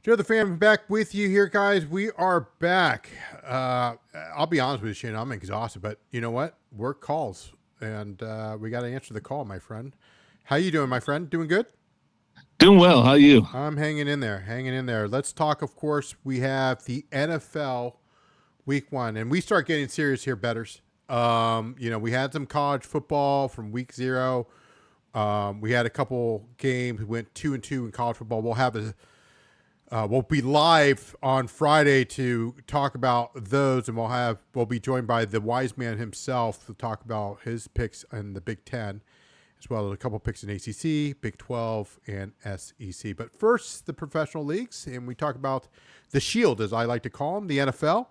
Joe the Fan back with you here, guys. We are back. I'll be honest with you, Shane. I'm exhausted, but you know what? Work calls, and we got to answer the call, my friend. How you doing, my friend? Doing good? Doing well. How are you? I'm hanging in there, hanging in there. Let's talk, of course, we have the NFL week 1, and we start getting serious here, bettors. We had some college football from week 0. We had a couple games. We went 2-2 in college football. We'll be live on Friday to talk about those, and we'll be joined by the wise man himself to talk about his picks in the Big Ten, as well as a couple picks in ACC, Big 12, and SEC. But first, the professional leagues, and we talk about the Shield, as I like to call them, the NFL,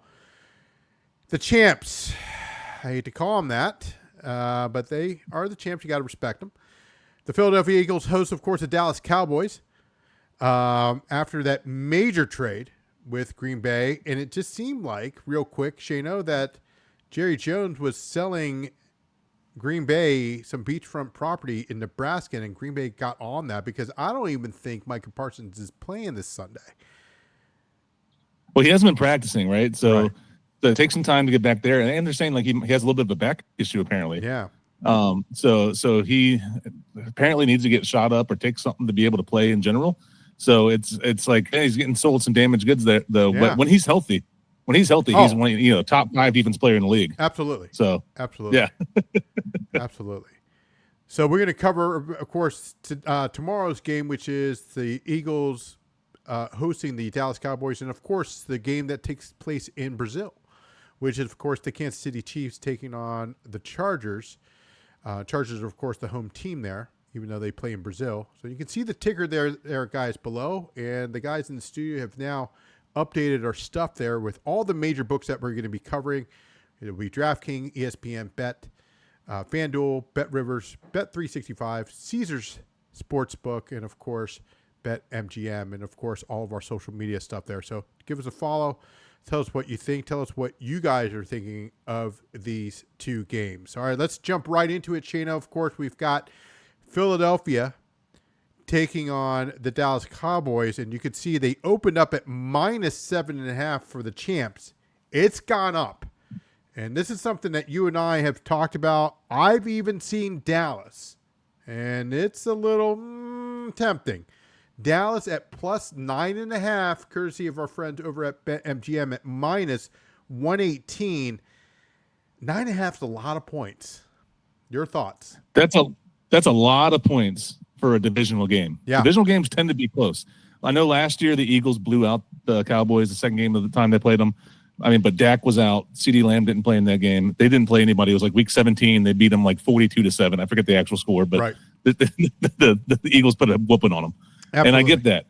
the champs. I hate to call them that, but they are the champs. You got to respect them. The Philadelphia Eagles host, of course, the Dallas Cowboys. After that major trade with Green Bay, and it just seemed like, real quick, Shano, that Jerry Jones was selling Green Bay some beachfront property in Nebraska, and Green Bay got on that because I don't even think Micah Parsons is playing this Sunday. Well, he hasn't been practicing, right? So, Right. so it takes some time to get back there. And they're saying like he has a little bit of a back issue apparently. Yeah. So he apparently needs to get shot up or take something to be able to play in general. So it's like he's getting sold some damaged goods there, though. Yeah. But when he's healthy, he's one of top 5 defense player in the league. Absolutely. So absolutely. yeah, absolutely. So we're going to cover, of course, tomorrow's game, which is the Eagles hosting the Dallas Cowboys, and of course the game that takes place in Brazil, which is of course the Kansas City Chiefs taking on the Chargers. Chargers are of course the home team there, even though they play in Brazil. So you can see the ticker there, guys, below. And the guys in the studio have now updated our stuff there with all the major books that we're going to be covering. It'll be DraftKings, ESPN, Bet, FanDuel, BetRivers, Bet365, Caesars Sportsbook, and, of course, BetMGM, and, of course, all of our social media stuff there. So give us a follow. Tell us what you think. Tell us what you guys are thinking of these two games. All right, let's jump right into it, Shana. Of course, we've got Philadelphia taking on the Dallas Cowboys, and you could see they opened up at -7.5 for the champs. It's gone up, and this is something that you and I have talked about. I've even seen Dallas, and it's a little tempting. Dallas at +9.5, courtesy of our friends over at BetMGM at -118. 9.5 is a lot of points. Your thoughts? that's a lot of points for a divisional game. Yeah. Divisional games tend to be close. I know last year the Eagles blew out the Cowboys the second game of the time they played them. But Dak was out. CeeDee Lamb didn't play in that game. They didn't play anybody. It was like week 17. They beat them like 42-7. I forget the actual score, but right. the Eagles put a whooping on them. Absolutely. And I get that.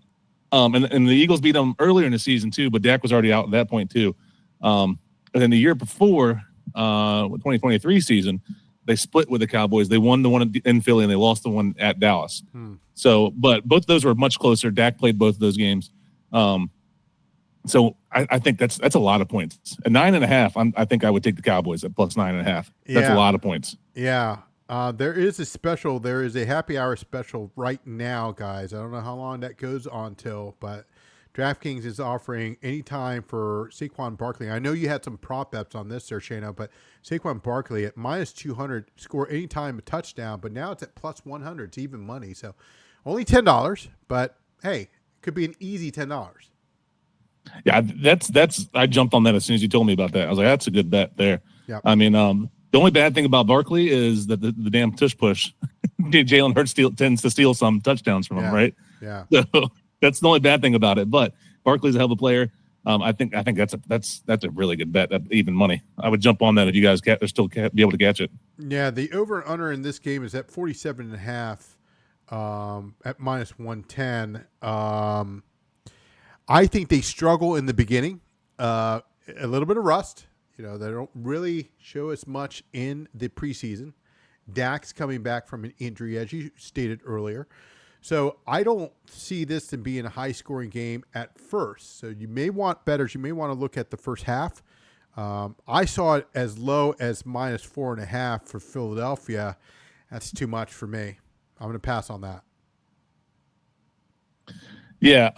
And the Eagles beat them earlier in the season too, but Dak was already out at that point too. And then the year before, 2023 season, they split with the Cowboys. They won the one in Philly and they lost the one at Dallas. So, but both of those were much closer. Dak played both of those games. So I think that's a lot of points. At 9.5, I think I would take the Cowboys at +9.5. That's a lot of points. Yeah. There is a happy hour special right now, guys. I don't know how long that goes on till, but DraftKings is offering any time for Saquon Barkley. I know you had some prop bets on this there, Shana, but Saquon Barkley at -200, score anytime a touchdown, but now it's at +100. It's even money. So only $10, but hey, it could be an easy $10. Yeah, that's. I jumped on that as soon as you told me about that. I was like, that's a good bet there. Yeah. The only bad thing about Barkley is that the damn tush push. Jalen Hurts tends to steal some touchdowns from him, right? Yeah. So that's the only bad thing about it. But Barkley's a hell of a player. I think that's a really good bet. That even money. I would jump on that if you guys still be able to catch it. Yeah, the over and under in this game is at 47.5 at -110. I think they struggle in the beginning. A little bit of rust. They don't really show as much in the preseason. Dak's coming back from an injury, as you stated earlier. So I don't see this in being a high-scoring game at first. So you may want bettors. You may want to look at the first half. I saw it as low as -4.5 for Philadelphia. That's too much for me. I'm going to pass on that. Yeah.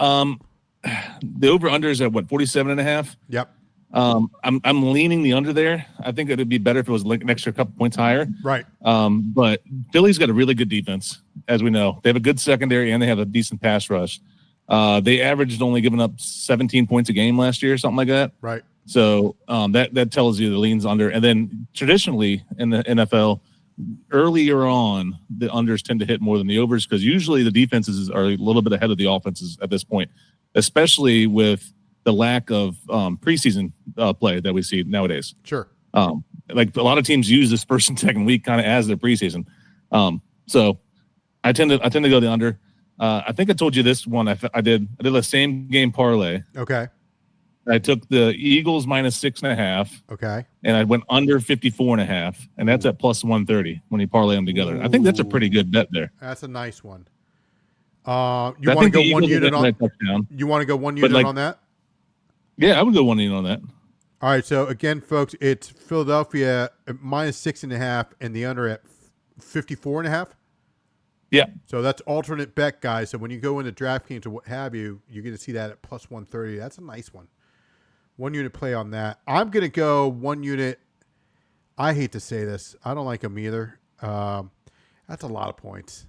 The over-under is at, 47.5? Yep. I'm leaning the under there. I think it would be better if it was like an extra couple points higher. Right. But Philly's got a really good defense, as we know. They have a good secondary, and they have a decent pass rush. They averaged only giving up 17 points a game last year, something like that. Right. So that tells you the leans under. And then traditionally in the NFL, earlier on, the unders tend to hit more than the overs because usually the defenses are a little bit ahead of the offenses at this point, especially with the lack of preseason play that we see nowadays. Sure. Like a lot of teams use this first and second week kind of as their preseason. So I tend to go the under. I think I told you this one. I did a same game parlay. Okay. I took the Eagles minus 6.5. Okay. And I went under 54.5, and that's at plus 130 when you parlay them together. I think that's a pretty good bet there. That's a nice one. You want to go one unit on touchdown? You want to go one unit on that? Yeah, I would go one unit on that. All right. So again, folks, it's Philadelphia at minus 6.5 and the under at 54.5. Yeah. So that's alternate bet, guys. So when you go into DraftKings or what have you, you're going to see that at plus 130. That's a nice one. One unit play on that. I'm going to go one unit. I hate to say this. I don't like them either. That's a lot of points.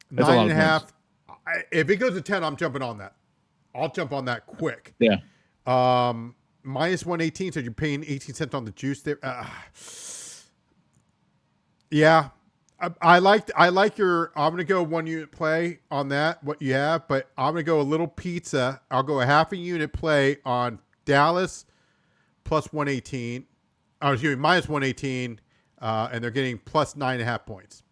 That's 9.5. If it goes to 10, I'm jumping on that. I'll jump on that quick. Yeah. Minus 118, so you're paying 18 cents on the juice there. Yeah. I like your. I'm gonna go one unit play on that. What you have, but I'm gonna go a little pizza. I'll go a half a unit play on Dallas plus 118. Excuse me, minus 118, and they're getting plus 9.5 points.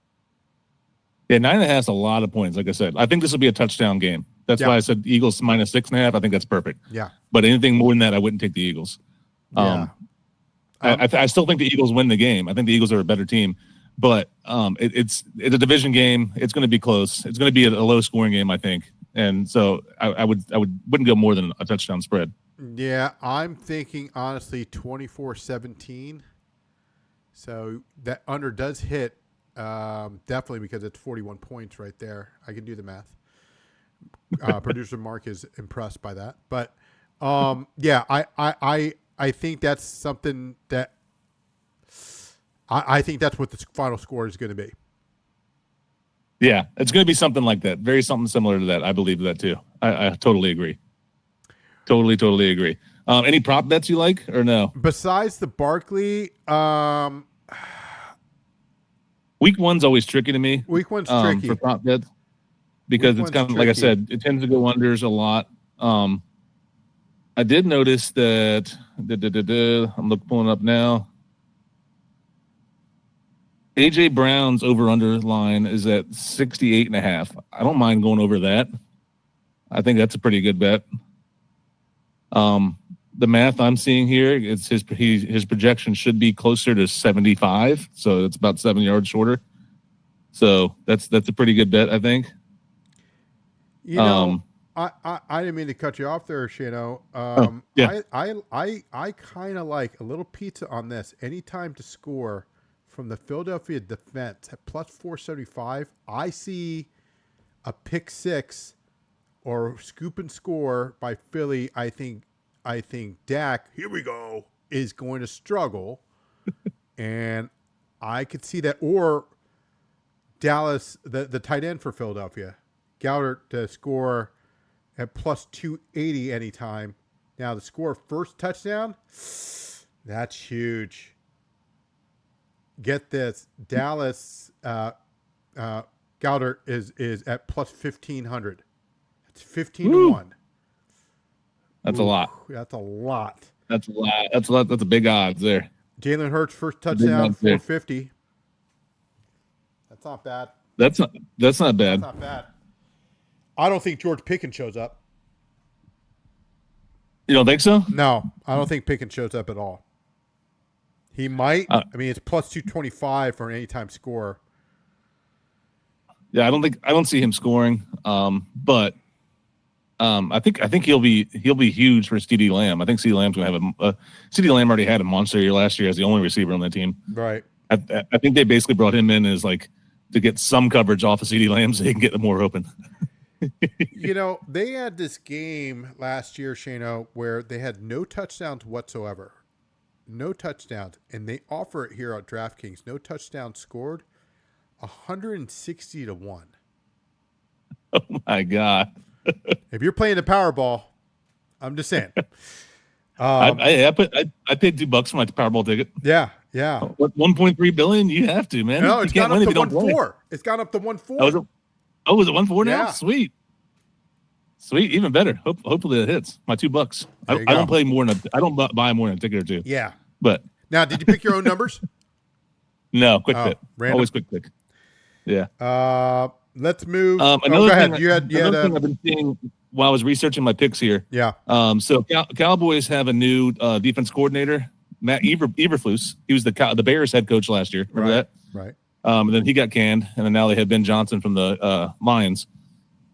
Yeah, 9.5 is a lot of points. Like I said, I think this will be a touchdown game. That's why I said Eagles minus 6.5. I think that's perfect. Yeah. But anything more than that, I wouldn't take the Eagles. I still think the Eagles win the game. I think the Eagles are a better team. But it's a division game. It's going to be close. It's going to be a low scoring game, I think. And so I wouldn't go more than a touchdown spread. Yeah, I'm thinking honestly 24-17. So that under does hit definitely because it's 41 points right there. I can do the math. Producer Mark is impressed by that. But yeah, I think that's something that. I think that's what the final score is going to be. Yeah, it's going to be something like that. Very something similar to that. I believe that too. I totally agree. Totally agree. Any prop bets you like or no? Besides the Barkley, week one's always tricky to me. Week one's tricky for prop bets because it's kind of like I said, it tends to go unders a lot. I did notice that. I'm pulling up now. AJ Brown's over-under line is at 68.5. I don't mind going over that. I think that's a pretty good bet. The math I'm seeing here, it's his projection should be closer to 75, so it's about 7 yards shorter. So that's a pretty good bet, I think. You know, I didn't mean to cut you off there, Shano. Yeah. I kind of like a little pizza on this. Anytime to score from the Philadelphia defense at plus 475, I see a pick six or scoop and score by Philly. I think Dak, here we go, is going to struggle. And I could see that. Or Dallas, the tight end for Philadelphia, Goddard to score at plus 280 anytime. Now the score first touchdown, that's huge. Get this, Dallas Goddard is at plus 1,500. It's 15-1. That's a lot. That's a lot. That's a lot. That's a lot. That's a big odds there. Jalen Hurts first touchdown, 450. That's not bad. That's not bad. That's not bad. I don't think George Pickens shows up. You don't think so? No, I don't think Pickens shows up at all. He might. I mean, it's plus 225 for an anytime score. Yeah, I don't see him scoring. But I think he'll be huge for CeeDee Lamb. I think CeeDee Lamb's going to have CeeDee Lamb already had a monster year last year as the only receiver on the team. Right. I think they basically brought him in as like to get some coverage off of CeeDee Lamb so he can get more open. You know, they had this game last year, Shano, where they had no touchdowns whatsoever. No touchdowns. And they offer it here at DraftKings. No touchdowns scored. 160 to 1. Oh my God. If you're playing the Powerball, I'm just saying. I paid $2 for my Powerball ticket. Yeah, yeah. What, 1.3 billion? You have to, man. No, you it's can't gone win up if to you don't play. 1-4. It's gone up to 1-4. Was it 1-4 now? Yeah. Sweet. Even better. Hopefully it hits my $2. I don't play more than I don't buy more than a ticket or two. Yeah. But now, did you pick your own numbers? No, quick pick. Random. Always quick pick. Yeah. Let's move. Go ahead. Another thing I've been seeing while I was researching my picks here. Yeah. So Cowboys have a new defense coordinator, Matt Eberflus. He was the Bears head coach last year. Remember that? Right. And then he got canned, and then now they have Ben Johnson from the Lions.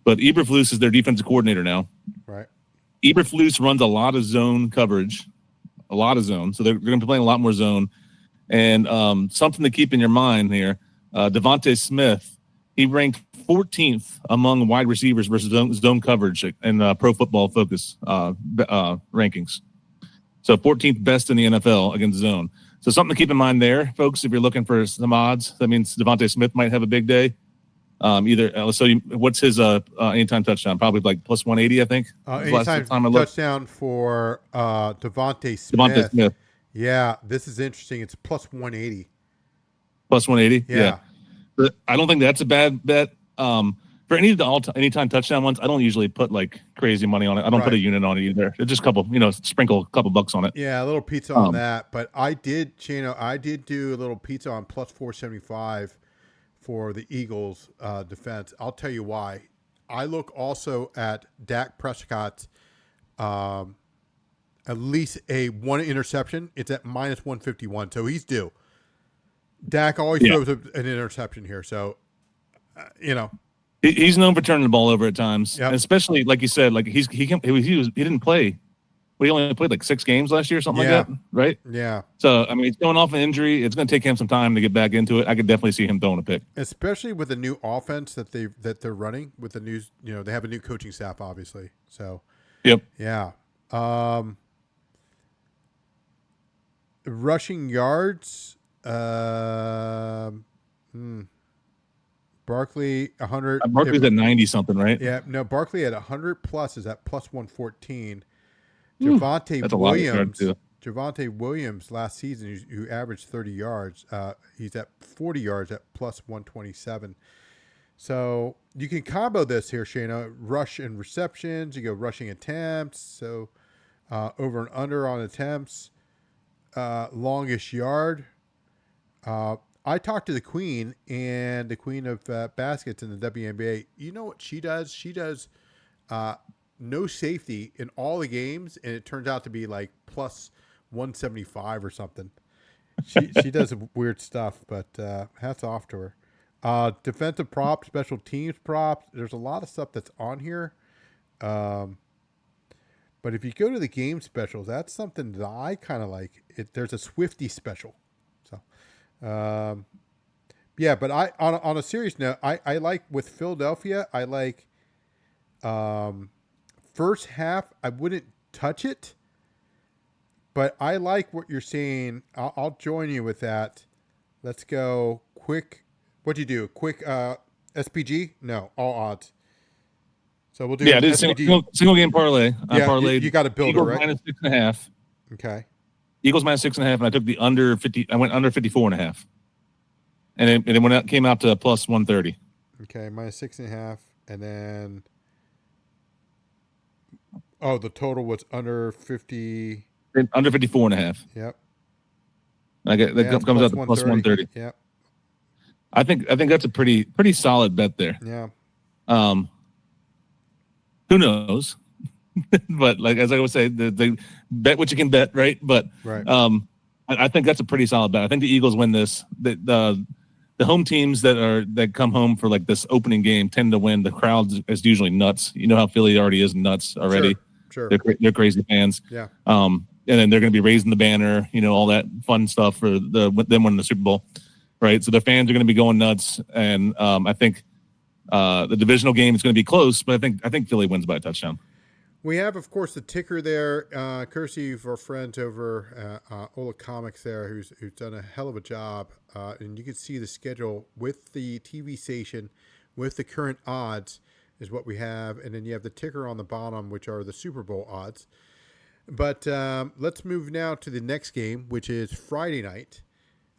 But Eberflus is their defensive coordinator now. Right. Eberflus runs a lot of zone coverage, a lot of zone. So they're going to be playing a lot more zone. And something to keep in your mind here, Devontae Smith, he ranked 14th among wide receivers versus zone coverage in Pro Football Focus rankings. So 14th best in the NFL against zone. So something to keep in mind there, folks, if you're looking for some odds. That means Devontae Smith might have a big day. What's his anytime touchdown? Probably like plus 180, I think. Anytime touchdown for Devontae Smith. Devontae Smith. Yeah, this is interesting. It's plus 180. Plus 180? Yeah. But I don't think that's a bad bet. For any of the anytime touchdown ones, I don't usually put like crazy money on it. I don't put a unit on it either. It's just a couple, sprinkle a couple bucks on it. Yeah, a little pizza on that. But I did do a little pizza on plus 475 for the Eagles defense. I'll tell you why. I look also at Dak Prescott's at least one interception. It's at minus 151, so he's due. Dak always throws an interception here, so he's known for turning the ball over at times, yep. and especially like you said, like he didn't play. Well, he only played like 6 games last year, something like that, right? Yeah. So I mean, he's going off an injury. It's going to take him some time to get back into it. I could definitely see him throwing a pick, especially with the new offense that they're running with the new. They have a new coaching staff, obviously. So. Yep. Yeah. Rushing yards. Barkley 100. Barkley's at 90 something, right? Yeah, no. Barkley at 100 plus is at plus 114. Javonte Williams last season, who averaged 30 yards, he's at 40 yards at plus 127. So you can combo this here, Shayna. Rush and receptions. You go rushing attempts. So over and under on attempts. Longest yard. I talked to the queen and the queen of baskets in the WNBA. You know what she does? She does no safety in all the games, and it turns out to be like plus 175 or something. She does weird stuff, but hats off to her. Defensive props, special teams props. There's a lot of stuff that's on here. But if you go to the game specials, that's something that I kind of like. There's a Swifty special. So, yeah, but on a serious note, I like with Philadelphia, I like first half, I wouldn't touch it, but I like what you're saying. I'll join you with that. Let's go quick. What'd you do? Quick SPG? No, all odds. So we'll do single game parlay. I parlayed. You got to build Eagles it, right? minus 6.5. Okay. Eagles minus 6.5, and I took the under 50. I went under 54.5, and it came out to plus 130. Okay, minus 6.5, and then the total was under 50. Under 54.5. Yep. That comes out to plus 130. Yep. I think that's a pretty solid bet there. Yeah. Who knows? But like as I would say, the bet what you can bet, right? But I think that's a pretty solid bet. I think the Eagles win this. The home teams that come home for like this opening game tend to win. The crowd is usually nuts. You know how Philly already is nuts already. Sure. They're crazy fans. Yeah. And then they're going to be raising the banner. All that fun stuff for them winning the Super Bowl, right? So the fans are going to be going nuts, and I think The divisional game is going to be close, but I think Philly wins by a touchdown. We have, of course, the ticker there, courtesy of our friends over Ola Comics there, who's done a hell of a job. And you can see the schedule with the TV station, with the current odds is what we have. And then you have the ticker on the bottom, which are the Super Bowl odds. But let's move now to the next game, which is Friday night.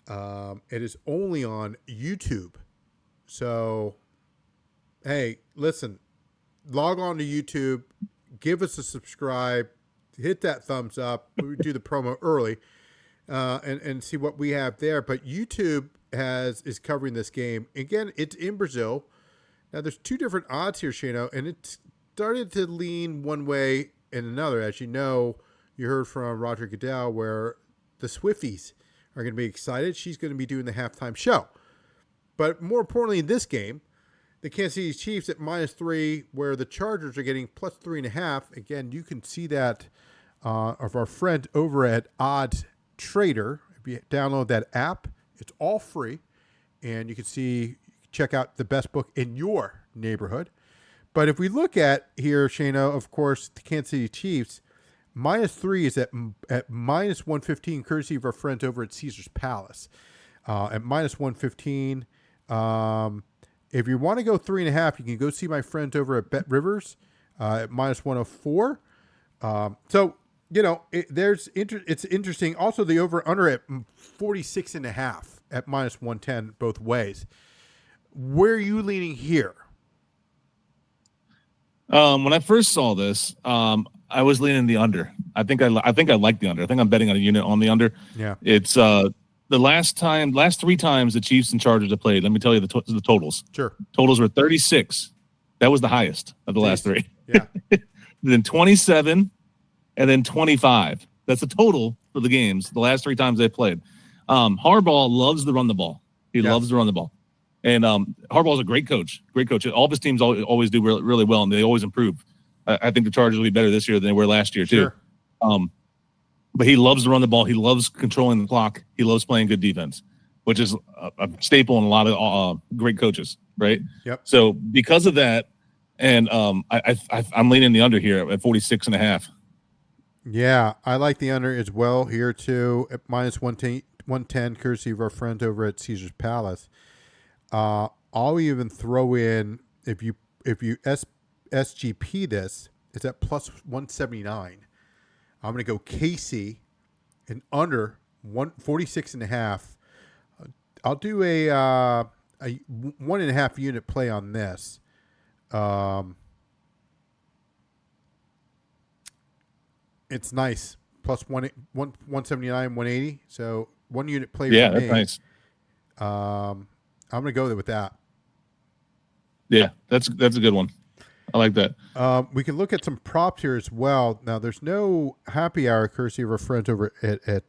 It is only on YouTube. So, hey, listen, log on to YouTube. Give us a subscribe, hit that thumbs up. We do the promo early, and see what we have there. But YouTube is covering this game again. It's in Brazil. Now there's two different odds here, Shano, and it started to lean one way and another. As you know, you heard from Roger Goodell where the Swifties are going to be excited. She's going to be doing the halftime show. But more importantly, in this game, the Kansas City Chiefs at -3, where the Chargers are getting +3.5. Again, you can see that of our friend over at Odds Trader. If you download that app, it's all free, and you can check out the best book in your neighborhood. But if we look at here, Shano, of course, the Kansas City Chiefs, -3 is at -115, courtesy of our friends over at Caesar's Palace. At -115. If you want to go 3.5, you can go see my friends over at Bet Rivers at -104. So, you know, it's interesting. Also, the over-under at 46.5 at -110 both ways. Where are you leaning here? When I first saw this, I was leaning the under. I think I like the under. I think I'm betting on a unit on the under. Yeah. It's the last 3 times the Chiefs and Chargers have played, let me tell you the totals. Sure. Totals were 36. That was the highest of the last 3. Yeah. Then 27, and then 25. That's the total for the games, the last 3 times they played. Harbaugh loves to run the ball. He loves to run the ball. And Harbaugh's a great coach. Great coach. All of his teams always do really well, and they always improve. I think the Chargers will be better this year than they were last year, too. Sure. But he loves to run the ball. He loves controlling the clock. He loves playing good defense, which is a staple in a lot of great coaches, right? Yep. So because of that, and I'm leaning the under here at 46.5. Yeah, I like the under as well here too at -110, courtesy of our friends over at Caesar's Palace. I'll even throw in if you SGP this, it's at +179. I'm going to go KC and under 46.5. I'll do a 1.5 unit play on this. It's nice. +179, 180. So 1 unit play for me. Yeah, that's nice. I'm going to go there with that. Yeah, that's a good one. I like that. We can look at some props here as well. Now, there's no happy hour courtesy of our friends over at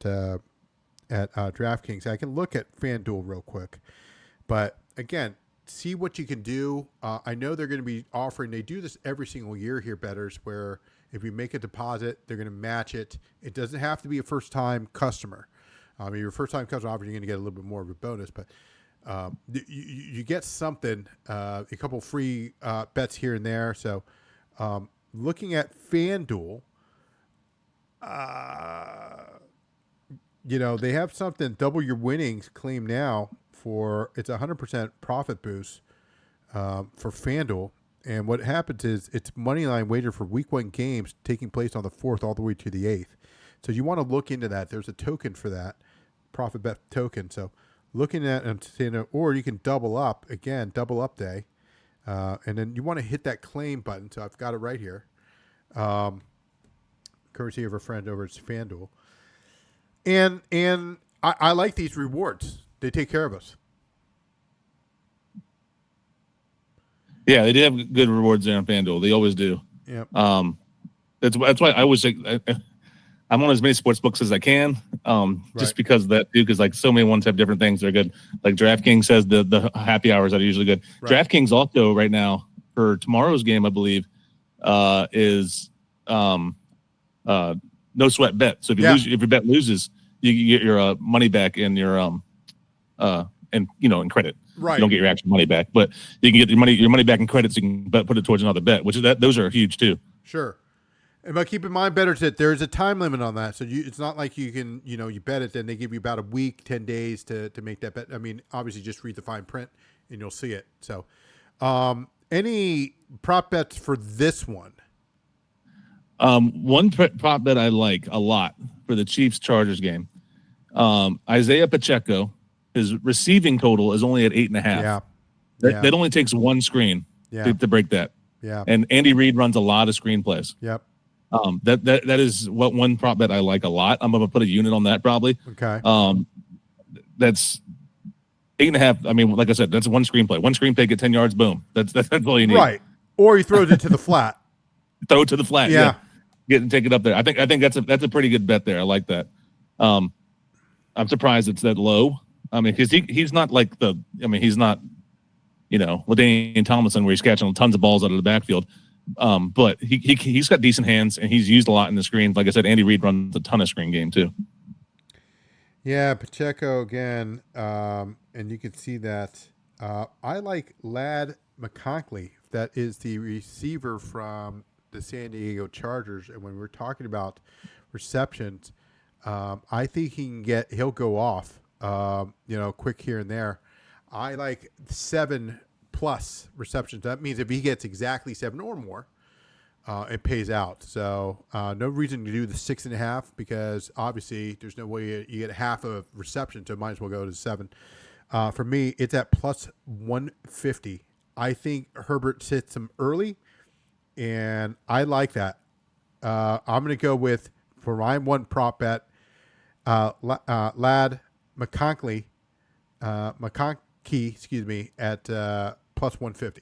DraftKings. I can look at FanDuel real quick. But, again, see what you can do. I know they're going to be offering – they do this every single year here, bettors, where if you make a deposit, they're going to match it. It doesn't have to be a first-time customer. You're a first-time customer, obviously you're going to get a little bit more of a bonus, but you get something, a couple free bets here and there. So looking at FanDuel, they have something, double your winnings claim now for, it's 100% profit boost for FanDuel. And what happens is it's money line wager for week 1 games taking place on the 4th all the way to the 8th. So you want to look into that. There's a token for that, profit bet token. So looking at and saying, or you can double up again, double up day, and then you want to hit that claim button. So I've got it right here, courtesy of a friend over at FanDuel, and I like these rewards. They take care of us. Yeah, they do have good rewards there on FanDuel. They always do. Yeah. That's why I always say I'm on as many sports books as I can, just because of that too. Because like so many ones have different things that are good. Like DraftKings says the happy hours that are usually good. Right. DraftKings also right now for tomorrow's game, I believe, is no sweat bet. So if your bet loses, you get your money back in your in credit. Right. You don't get your actual money back, but you can get your money back in credits. You can put it towards another bet, those are huge too. Sure. But keep in mind, better that there's a time limit on that. So it's not like you can, you bet it, then they give you about a week, 10 days to make that bet. I mean, obviously just read the fine print and you'll see it. So any prop bets for this one? One prop bet I like a lot for the Chiefs-Chargers game. Isaiah Pacheco, his receiving total is only at 8.5. Yeah. That only takes one screen to break that. Yeah. And Andy Reid runs a lot of screen plays. Yep. That is what one prop bet I like a lot. I'm going to put a unit on that probably. Okay. That's 8.5. I mean, like I said, that's one screenplay. One screenplay, get 10 yards, boom. That's all you need. Right. Or he throws it to the flat. Throw it to the flat. Yeah. Take it up there. I think that's a pretty good bet there. I like that. I'm surprised it's that low. I mean, because he's not like he's not, LaDainian Tomlinson where he's catching tons of balls out of the backfield. But he's got decent hands and he's used a lot in the screen. Like I said, Andy Reid runs a ton of screen game too. Yeah, Pacheco again, and you can see that. I like Lad McConkey. That is the receiver from the San Diego Chargers. And when we're talking about receptions, I think he'll go off, quick here and there. I like 7+ receptions. That means if he gets exactly 7 or more, it pays out. So no reason to do the 6.5 because obviously there's no way you get half of reception, so might as well go to 7. For me, it's at plus 150. I think Herbert sits him early, and I like that. I'm going to go with, for my one prop bet, Lad McConkey, at plus 150.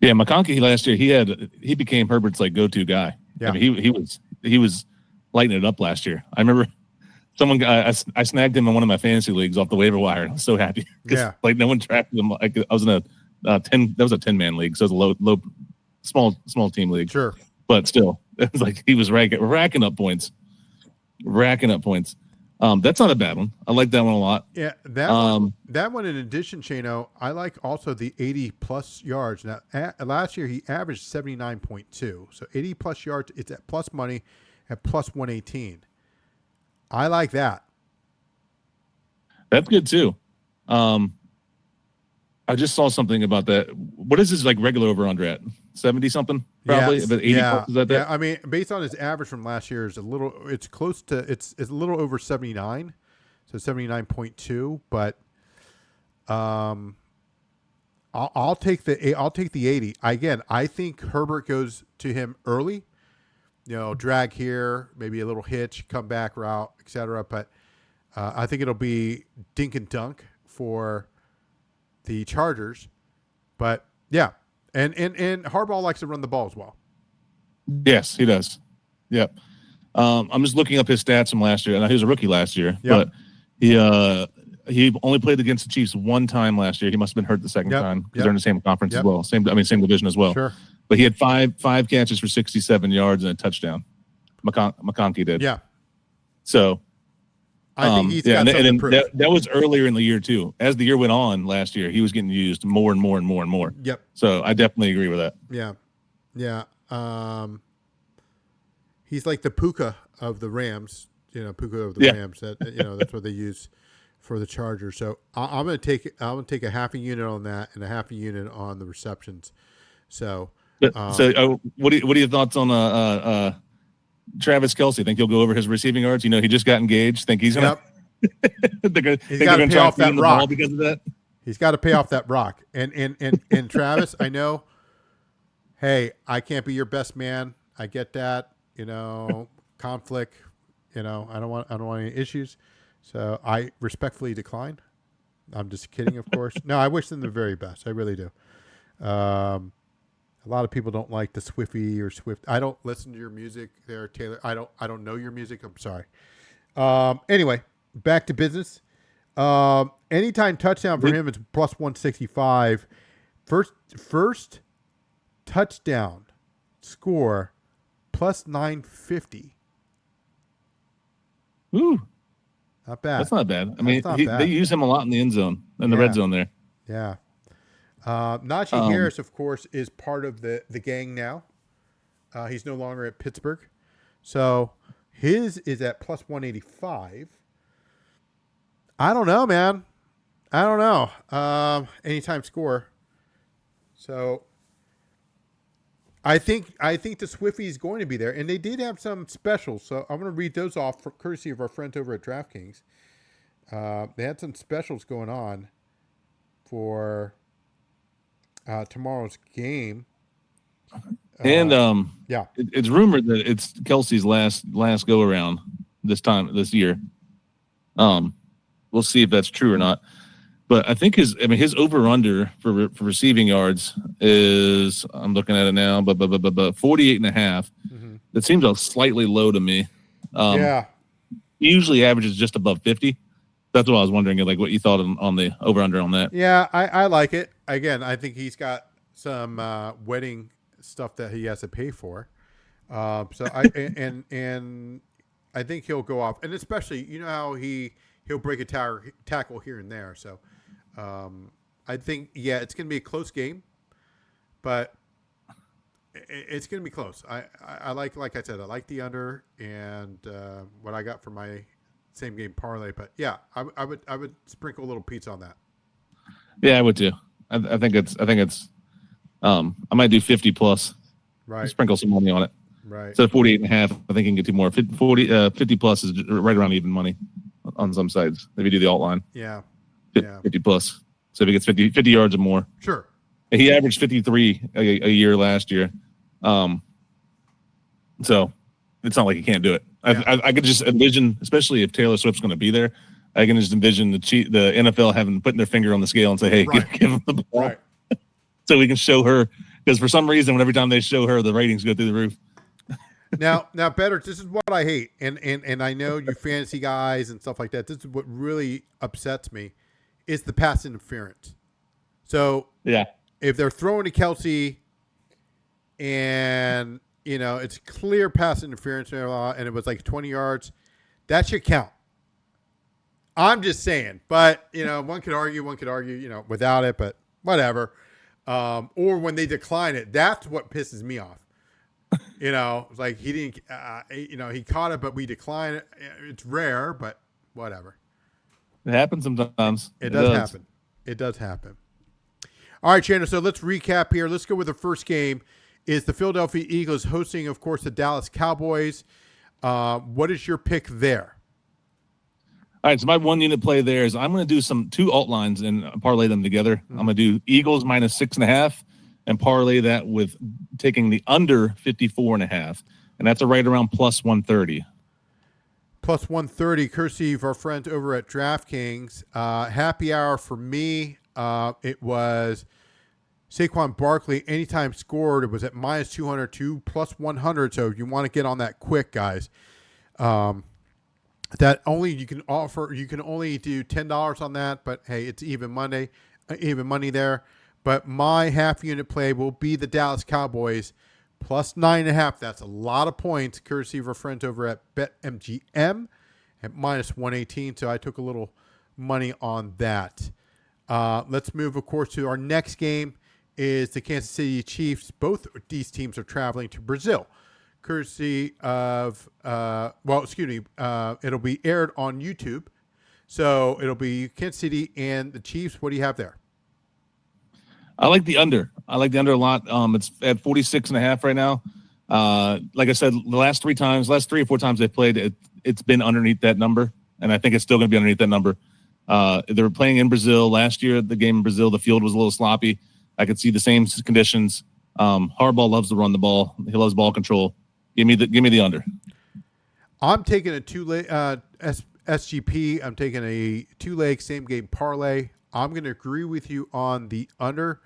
Yeah, McConkey last year he became Herbert's like go-to guy. Yeah. I mean, he was lighting it up last year. I remember I snagged him in one of my fantasy leagues off the waiver wire. I was so happy because like no one tracked him. Like I was in a 10-man league, so it was a low small team league. Sure, but still, it was like he was racking up points. That's not a bad one. I like that one a lot. Yeah, that one in addition, Chano, I like also the 80+ yards. Now, last year he averaged 79.2, so 80+ yards. It's at plus money at plus 118. I like that. That's good too. I just saw something about that. What is his like regular over under at? 70 something probably. Yes. About 80 plus, is that? Yeah. I mean, based on his average from last year, it's a little over 79, so 79.2. But I'll take the 80 again. I think Herbert goes to him early. Drag here, maybe a little hitch, comeback route, etc. But I think it'll be dink and dunk for the Chargers. But yeah. And Harbaugh likes to run the ball as well. Yes, he does. Yep. I'm just looking up his stats from last year, and he was a rookie last year. Yep. But he only played against the Chiefs one time last year. He must have been hurt the second time because they're in the same conference as well. Same division as well. Sure. But he had five catches for 67 yards and a touchdown. McConkey did. Yeah. So I think he's got something to prove. That was earlier in the year too. As the year went on last year, he was getting used more and more and more and more. Yep. So I definitely agree with that. Yeah. Yeah. He's like the Puka of the Rams. Puka of the Rams. That's what they use for the Chargers. So I'm going to take a half a unit on that and a half a unit on the receptions. So. What are your thoughts on Travis Kelce? Think he'll go over his receiving yards? He just got engaged. Think he's gonna? He's got to pay off that rock because of that. He's got to pay off that rock. And Travis, I know. Hey, I can't be your best man. I get that. Conflict. I don't want any issues. So I respectfully decline. I'm just kidding, of course. No, I wish them the very best. I really do. A lot of people don't like the Swifty or Swift. I don't listen to your music there, Taylor. I don't know your music. I'm sorry. Anyway, back to business. Anytime touchdown for him is plus 165. First touchdown score plus 950. Ooh. Not bad. That's not bad. I mean, not they bad. use him a lot in the end zone, in the red zone there. Yeah. Najee Harris, of course, is part of the gang now. He's no longer at Pittsburgh. So his is at plus 185. I don't know, man. I don't know. Anytime score. So I think the Swiffy is going to be there. And they did have some specials. So I'm going to read those off for courtesy of our friends over at DraftKings. They had some specials going on for tomorrow's game. And yeah, it's rumored that it's Kelsey's last go around this year. We'll see if that's true or not. But I think his over under for receiving yards is, I'm looking at it now, but 48.5. Mm-hmm. That seems slightly low to me. Yeah. He usually averages just above 50. That's what I was wondering, like what you thought on the over under on that. Yeah, I like it. Again, I think he's got some wedding stuff that he has to pay for. So and I think he'll go off, and especially how he'll break a tackle here and there. So I think it's going to be a close game, but it's going to be close. I like I said, I like the under and what I got for my same game parlay. But yeah, I would sprinkle a little pizza on that. Yeah, I would too. I think it's I might do 50 plus. Right. Sprinkle some money on it. Right. Instead of 48.5, I think you can get 2 more. 50 plus is right around even money on some sides. If you do the alt line. Yeah. 50 plus. So if he gets 50 yards or more. Sure. He averaged 53 a year last year. So it's not like he can't do it. Yeah. I could just envision, especially if Taylor Swift's going to be there, I can just envision the NFL putting their finger on the scale and say, hey, right. give him the ball. Right. So we can show her, because for some reason, every time they show her, the ratings go through the roof. Now, better. This is what I hate, and I know you fantasy guys and stuff like that. This is what really upsets me, is the pass interference. So yeah, if they're throwing to Kelsey, and it's clear pass interference and it was like 20 yards, that should count. I'm just saying, but one could argue, without it, but whatever. Or when they decline it, that's what pisses me off. It's like he didn't, he caught it, but we decline it. It's rare, but whatever. It happens sometimes. It does happen. It does happen. All right, Chandler. So let's recap here. Let's go with the first game. Is the Philadelphia Eagles hosting, of course, the Dallas Cowboys. What is your pick there? All right, so my 1 unit play there is I'm going to do 2 alt lines and parlay them together. Mm-hmm. I'm going to do Eagles minus 6.5 and parlay that with taking the under 54.5, and that's right around plus 130. Plus 130, courtesy of our friends over at DraftKings. Happy hour for me. It was Saquon Barkley anytime scored. It was at minus 200 to plus 100. So if you want to get on that quick, guys. That only you can only do $10 on that, but hey, it's even money there. But my half unit play will be the Dallas Cowboys plus 9.5. That's a lot of points, courtesy of our friends over at BetMGM at minus 118. So I took a little money on that. Let's move, of course, to our next game. Is the Kansas City Chiefs. Both these teams are traveling to Brazil. Courtesy of, it'll be aired on YouTube. So it'll be Kansas City and the Chiefs. What do you have there? I like the under. I like the under a lot. It's at 46.5 right now. Like I said, the last 3 or 4 times they've played, it's been underneath that number. And I think it's still going to be underneath that number. They were playing in Brazil last year. The game in Brazil, the field was a little sloppy. I could see the same conditions. Harbaugh loves to run the ball. He loves ball control. Give me the under. I'm taking a SGP. I'm taking a 2-leg same game parlay. I'm going to agree with you on the under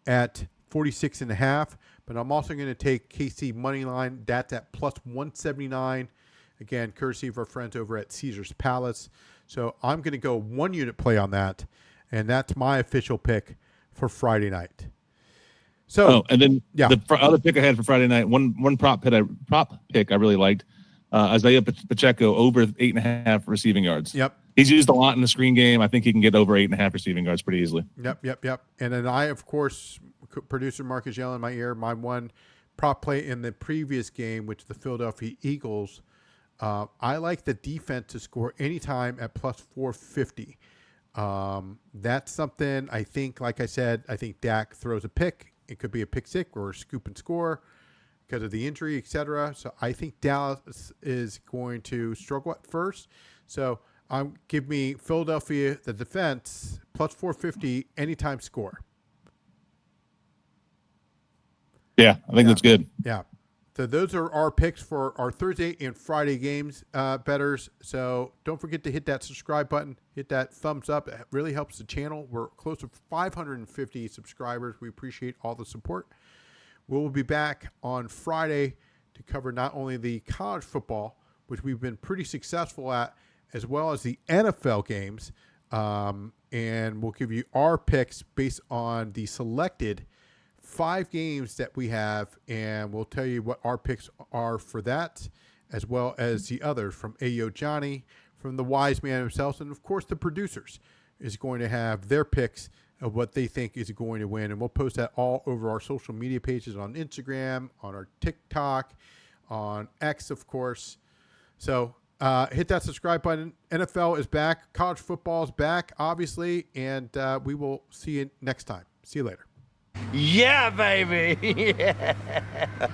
at 46.5, but I'm also going to take KC money line. That's at plus 179. Again, courtesy of our friends over at Caesars Palace. So I'm going to go 1 unit play on that, and that's my official pick for Friday night. So, and then the other pick I had for Friday night, one prop pick I really liked, Isaiah Pacheco over 8.5 receiving yards. Yep. He's used a lot in the screen game. I think he can get over 8.5 receiving yards pretty easily. Yep. And then I, of course, producer Marcus yelling in my ear, my one prop play in the previous game, which is the Philadelphia Eagles. I like the defense to score anytime at plus 450. That's something I think, like I said, I think Dak throws a pick. It could be a pick six or a scoop and score because of the injury, etc. So I think Dallas is going to struggle at first. So give me Philadelphia, the defense, plus 450, anytime score. Yeah, I think that's good. Yeah. So those are our picks for our Thursday and Friday games, bettors. So don't forget to hit that subscribe button, hit that thumbs up. It really helps the channel. We're close to 550 subscribers. We appreciate all the support. We'll be back on Friday to cover not only the college football, which we've been pretty successful at, as well as the NFL games. And we'll give you our picks based on the selected 5 games that we have, and we'll tell you what our picks are for that, as well as the others from Ayo Johnny, from the wise man himself, and of course the producers is going to have their picks of what they think is going to win, and we'll post that all over our social media pages on Instagram, on our TikTok, on X, of course. So hit that subscribe button. NFL is back. College football is back, obviously, and we will see you next time. See you later. Yeah, baby. Yeah.